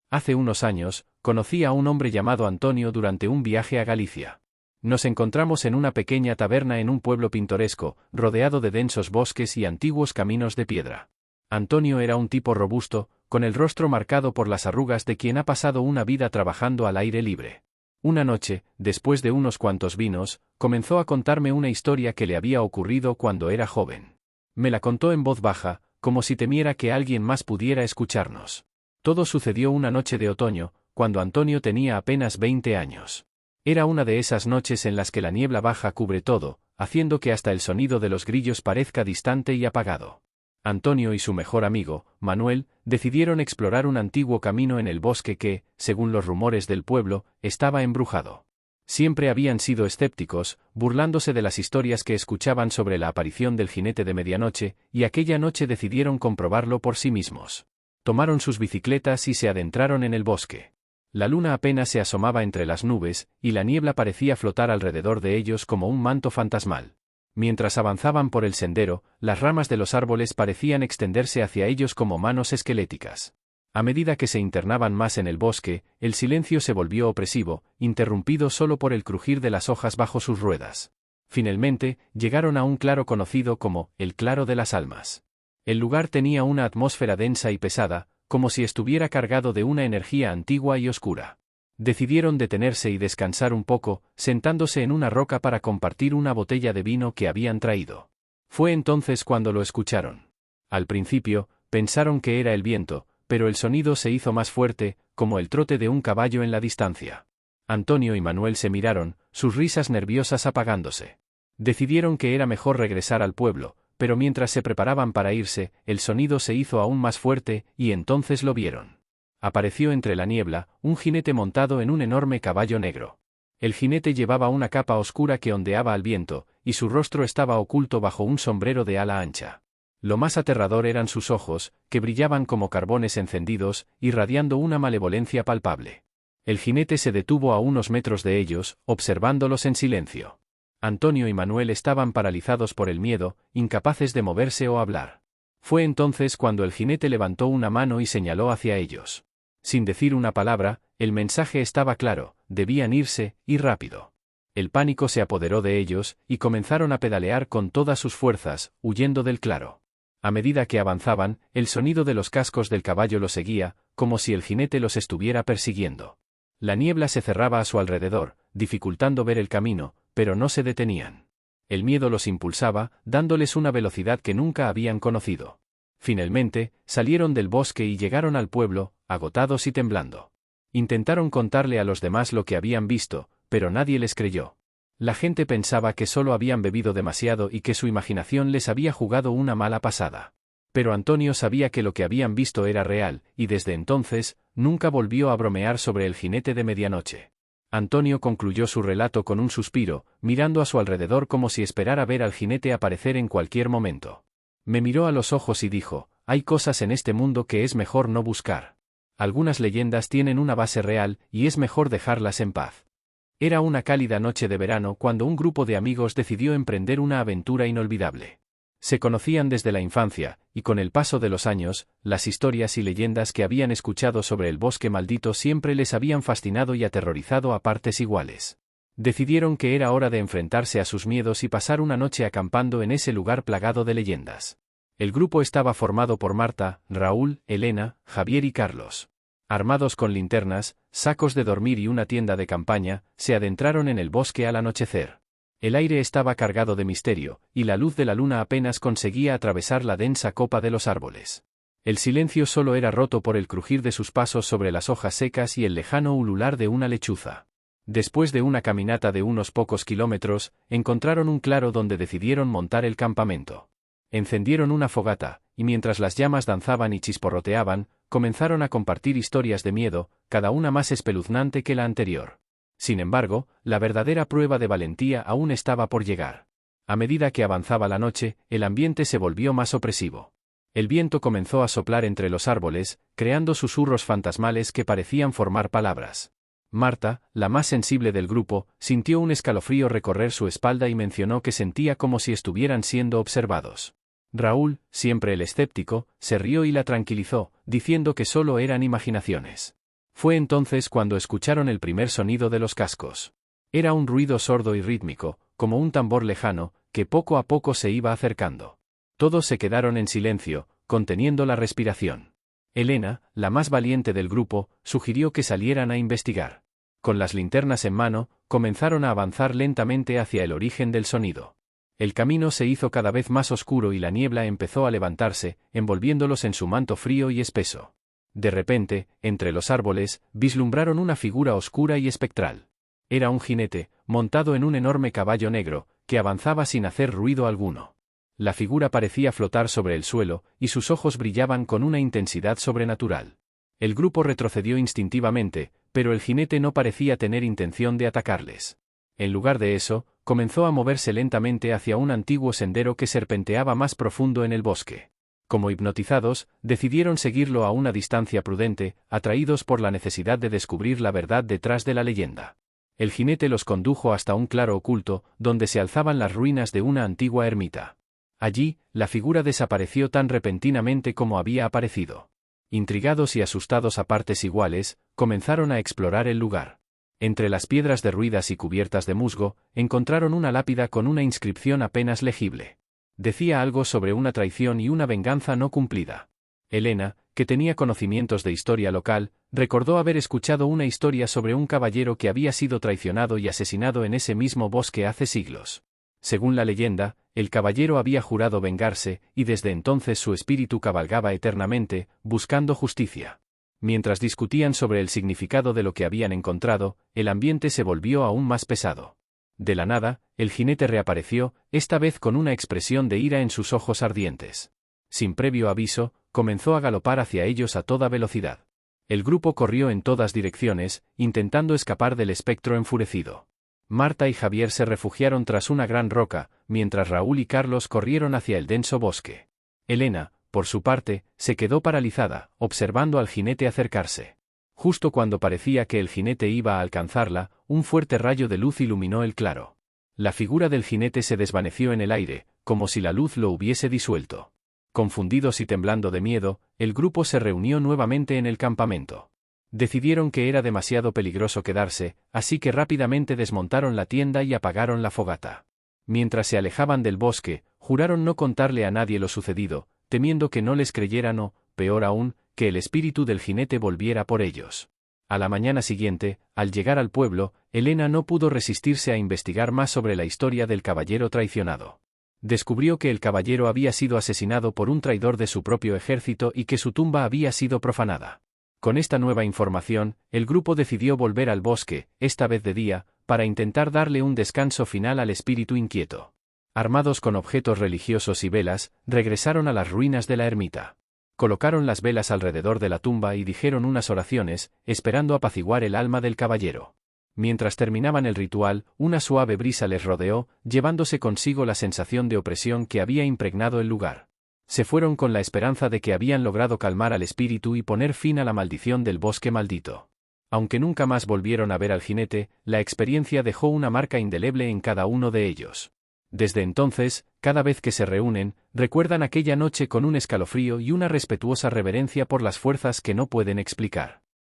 Hace unos años, conocí a un hombre llamado Antonio durante un viaje a Galicia. Nos encontramos en una pequeña taberna en un pueblo pintoresco, rodeado de densos bosques y antiguos caminos de piedra. Antonio era un tipo robusto, con el rostro marcado por las arrugas de quien ha pasado una vida trabajando al aire libre. Una noche, después de unos cuantos vinos, comenzó a contarme una historia que le había ocurrido cuando era joven. Me la contó en voz baja, como si temiera que alguien más pudiera escucharnos. Todo sucedió una noche de otoño, cuando Antonio tenía apenas 20 años. Era una de esas noches en las que la niebla baja cubre todo, haciendo que hasta el sonido de los grillos parezca distante y apagado. Antonio y su mejor amigo, Manuel, decidieron explorar un antiguo camino en el bosque que, según los rumores del pueblo, estaba embrujado. Siempre habían sido escépticos, burlándose de las historias que escuchaban sobre la aparición del jinete de medianoche, y aquella noche decidieron comprobarlo por sí mismos. Tomaron sus bicicletas y se adentraron en el bosque. La luna apenas se asomaba entre las nubes, y la niebla parecía flotar alrededor de ellos como un manto fantasmal. Mientras avanzaban por el sendero, las ramas de los árboles parecían extenderse hacia ellos como manos esqueléticas. A medida que se internaban más en el bosque, el silencio se volvió opresivo, interrumpido solo por el crujir de las hojas bajo sus ruedas. Finalmente, llegaron a un claro conocido como el Claro de las Almas. El lugar tenía una atmósfera densa y pesada, como si estuviera cargado de una energía antigua y oscura. Decidieron detenerse y descansar un poco, sentándose en una roca para compartir una botella de vino que habían traído. Fue entonces cuando lo escucharon. Al principio, pensaron que era el viento, pero el sonido se hizo más fuerte, como el trote de un caballo en la distancia. Antonio y Manuel se miraron, sus risas nerviosas apagándose. Decidieron que era mejor regresar al pueblo, pero mientras se preparaban para irse, el sonido se hizo aún más fuerte, y entonces lo vieron. Apareció entre la niebla, un jinete montado en un enorme caballo negro. El jinete llevaba una capa oscura que ondeaba al viento, y su rostro estaba oculto bajo un sombrero de ala ancha. Lo más aterrador eran sus ojos, que brillaban como carbones encendidos, irradiando una malevolencia palpable. El jinete se detuvo a unos metros de ellos, observándolos en silencio. Antonio y Manuel estaban paralizados por el miedo, incapaces de moverse o hablar. Fue entonces cuando el jinete levantó una mano y señaló hacia ellos. Sin decir una palabra, el mensaje estaba claro: debían irse, y rápido. El pánico se apoderó de ellos, y comenzaron a pedalear con todas sus fuerzas, huyendo del claro. A medida que avanzaban, el sonido de los cascos del caballo los seguía, como si el jinete los estuviera persiguiendo. La niebla se cerraba a su alrededor, dificultando ver el camino, pero no se detenían. El miedo los impulsaba, dándoles una velocidad que nunca habían conocido. Finalmente, salieron del bosque y llegaron al pueblo, agotados y temblando. Intentaron contarle a los demás lo que habían visto, pero nadie les creyó. La gente pensaba que solo habían bebido demasiado y que su imaginación les había jugado una mala pasada. Pero Antonio sabía que lo que habían visto era real, y desde entonces, nunca volvió a bromear sobre el jinete de medianoche. Antonio concluyó su relato con un suspiro, mirando a su alrededor como si esperara ver al jinete aparecer en cualquier momento. Me miró a los ojos y dijo: hay cosas en este mundo que es mejor no buscar. Algunas leyendas tienen una base real, y es mejor dejarlas en paz. Era una cálida noche de verano cuando un grupo de amigos decidió emprender una aventura inolvidable. Se conocían desde la infancia, y con el paso de los años, las historias y leyendas que habían escuchado sobre el bosque maldito siempre les habían fascinado y aterrorizado a partes iguales. Decidieron que era hora de enfrentarse a sus miedos y pasar una noche acampando en ese lugar plagado de leyendas. El grupo estaba formado por Marta, Raúl, Elena, Javier y Carlos. Armados con linternas, sacos de dormir y una tienda de campaña, se adentraron en el bosque al anochecer. El aire estaba cargado de misterio, y la luz de la luna apenas conseguía atravesar la densa copa de los árboles. El silencio solo era roto por el crujir de sus pasos sobre las hojas secas y el lejano ulular de una lechuza. Después de una caminata de unos pocos kilómetros, encontraron un claro donde decidieron montar el campamento. Encendieron una fogata, y mientras las llamas danzaban y chisporroteaban, comenzaron a compartir historias de miedo, cada una más espeluznante que la anterior. Sin embargo, la verdadera prueba de valentía aún estaba por llegar. A medida que avanzaba la noche, el ambiente se volvió más opresivo. El viento comenzó a soplar entre los árboles, creando susurros fantasmales que parecían formar palabras. Marta, la más sensible del grupo, sintió un escalofrío recorrer su espalda y mencionó que sentía como si estuvieran siendo observados. Raúl, siempre el escéptico, se rió y la tranquilizó, diciendo que solo eran imaginaciones. Fue entonces cuando escucharon el primer sonido de los cascos. Era un ruido sordo y rítmico, como un tambor lejano, que poco a poco se iba acercando. Todos se quedaron en silencio, conteniendo la respiración. Elena, la más valiente del grupo, sugirió que salieran a investigar. Con las linternas en mano, comenzaron a avanzar lentamente hacia el origen del sonido. El camino se hizo cada vez más oscuro y la niebla empezó a levantarse, envolviéndolos en su manto frío y espeso. De repente, entre los árboles, vislumbraron una figura oscura y espectral. Era un jinete, montado en un enorme caballo negro, que avanzaba sin hacer ruido alguno. La figura parecía flotar sobre el suelo, y sus ojos brillaban con una intensidad sobrenatural. El grupo retrocedió instintivamente, pero el jinete no parecía tener intención de atacarles. En lugar de eso, comenzó a moverse lentamente hacia un antiguo sendero que serpenteaba más profundo en el bosque. Como hipnotizados, decidieron seguirlo a una distancia prudente, atraídos por la necesidad de descubrir la verdad detrás de la leyenda. El jinete los condujo hasta un claro oculto, donde se alzaban las ruinas de una antigua ermita. Allí, la figura desapareció tan repentinamente como había aparecido. Intrigados y asustados a partes iguales, comenzaron a explorar el lugar. Entre las piedras derruidas y cubiertas de musgo, encontraron una lápida con una inscripción apenas legible. Decía algo sobre una traición y una venganza no cumplida. Elena, que tenía conocimientos de historia local, recordó haber escuchado una historia sobre un caballero que había sido traicionado y asesinado en ese mismo bosque hace siglos. Según la leyenda, el caballero había jurado vengarse, y desde entonces su espíritu cabalgaba eternamente, buscando justicia. Mientras discutían sobre el significado de lo que habían encontrado, el ambiente se volvió aún más pesado. De la nada, el jinete reapareció, esta vez con una expresión de ira en sus ojos ardientes. Sin previo aviso, comenzó a galopar hacia ellos a toda velocidad. El grupo corrió en todas direcciones, intentando escapar del espectro enfurecido. Marta y Javier se refugiaron tras una gran roca, mientras Raúl y Carlos corrieron hacia el denso bosque. Elena, por su parte, se quedó paralizada, observando al jinete acercarse. Justo cuando parecía que el jinete iba a alcanzarla, un fuerte rayo de luz iluminó el claro. La figura del jinete se desvaneció en el aire, como si la luz lo hubiese disuelto. Confundidos y temblando de miedo, el grupo se reunió nuevamente en el campamento. Decidieron que era demasiado peligroso quedarse, así que rápidamente desmontaron la tienda y apagaron la fogata. Mientras se alejaban del bosque, juraron no contarle a nadie lo sucedido, temiendo que no les creyeran o, peor aún, que el espíritu del jinete volviera por ellos. A la mañana siguiente, al llegar al pueblo, Elena no pudo resistirse a investigar más sobre la historia del caballero traicionado. Descubrió que el caballero había sido asesinado por un traidor de su propio ejército y que su tumba había sido profanada. Con esta nueva información, el grupo decidió volver al bosque, esta vez de día, para intentar darle un descanso final al espíritu inquieto. Armados con objetos religiosos y velas, regresaron a las ruinas de la ermita. Colocaron las velas alrededor de la tumba y dijeron unas oraciones, esperando apaciguar el alma del caballero. Mientras terminaban el ritual, una suave brisa les rodeó, llevándose consigo la sensación de opresión que había impregnado el lugar. Se fueron con la esperanza de que habían logrado calmar al espíritu y poner fin a la maldición del bosque maldito. Aunque nunca más volvieron a ver al jinete, la experiencia dejó una marca indeleble en cada uno de ellos. Desde entonces, cada vez que se reúnen, recuerdan aquella noche con un escalofrío y una respetuosa reverencia por las fuerzas que no pueden explicar.